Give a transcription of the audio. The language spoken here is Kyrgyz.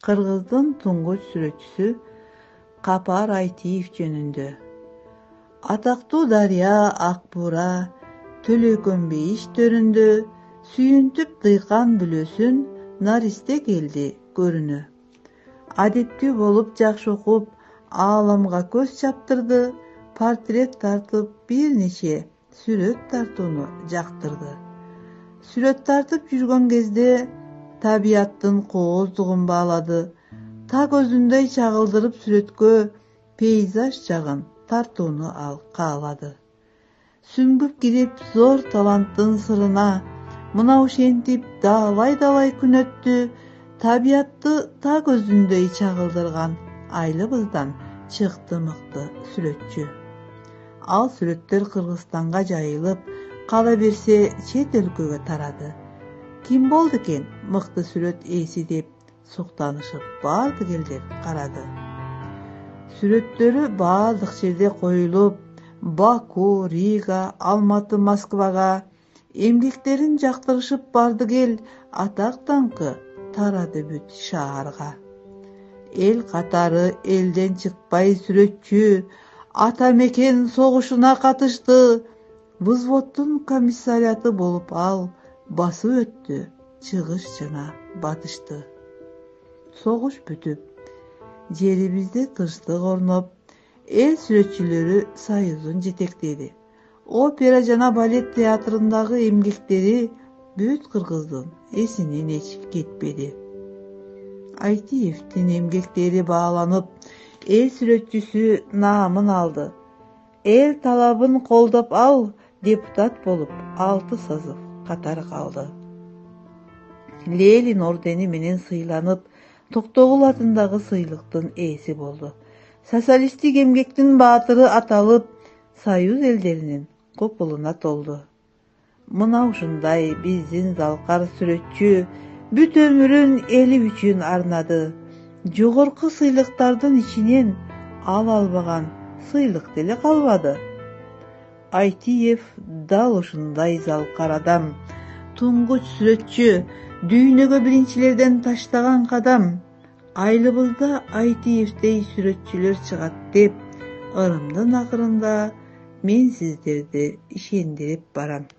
Кыргыздын туңгуч сүрөтчүсү Капар Айтиев жөнүндө. Атактуу дарыя Ак Бура Төлөкөнбейиш төрүндө сүйүнтүп дыйкан бүлөсүн наристе келди көрүнө. Адептүү болуп жакшы окуп, ааламга көз чаптырды, портрет тартып бир нече сүрөт тартууну жактырды. Сүрөт тартып жүргөн кезде табияттын кооздугун баалады, так өзүндөй чагылдырып сүрөткө пейзаж жагын тартууну ал каалады. Сүңгүп кирип зор таланттын сырына, мына ошентип далай күн өттү, табиятты так өзүндөй чагылдырган айлыбыздан чыкты мыкты сүрөтчү. Ал сүрөттөр Кыргызстанга жайылып, кала берсе чет өлкөгө тарады. Ким болду экен мыкты сүрөт ээси деп суктанышып бардык элдер карады. Сүрөттөрү баардык жерде коюлуп, Баку, Рига, Алматы, Москвага эмгектерин жактырышып бардык эл, атак даңкы тарады бүт шаарга. Эл катары элден чыкпай сүрөтчү, ата мекен согушуна катышты. Взводдун комиссариаты болуп ал басып өттү чыгыш жана батышты. Согуш бүтүп, жерибизде тынчтык орноп, эл сүрөтчүлөрү союзун жетектеди. Опера жана балет театрындагы эмгектери бүт Кыргыздын эсинен эч кетпеди. Айтиевдин эмгектери бааланып, эл сүрөтчүсү наамын алды. Эл талабын колдоп ал депутат болуп, 6 созыв катар калды. Ленин ордени менен сыйланып, Токтогул атындагы сыйлыктын ээси болду. Социалисттик эмгектин баатыры аталып, союз элдеринин копулуна толду. Мына ушундай биздин залкар сүрөтчү бүт өмүрүн эли үчүн арнады. Жогорку сыйлыктардын ичинен ала албаган сыйлык деле калбады. Айтиев дал ушундай залкар адам, туңгуч сүрөтчү, дүйнөгө биринчилерден таштаган кадам. Айлыбызда Айтиевдей сүрөтчүлөр чыгат деп, ырымдын акырында мен сиздерди ишендирип барам.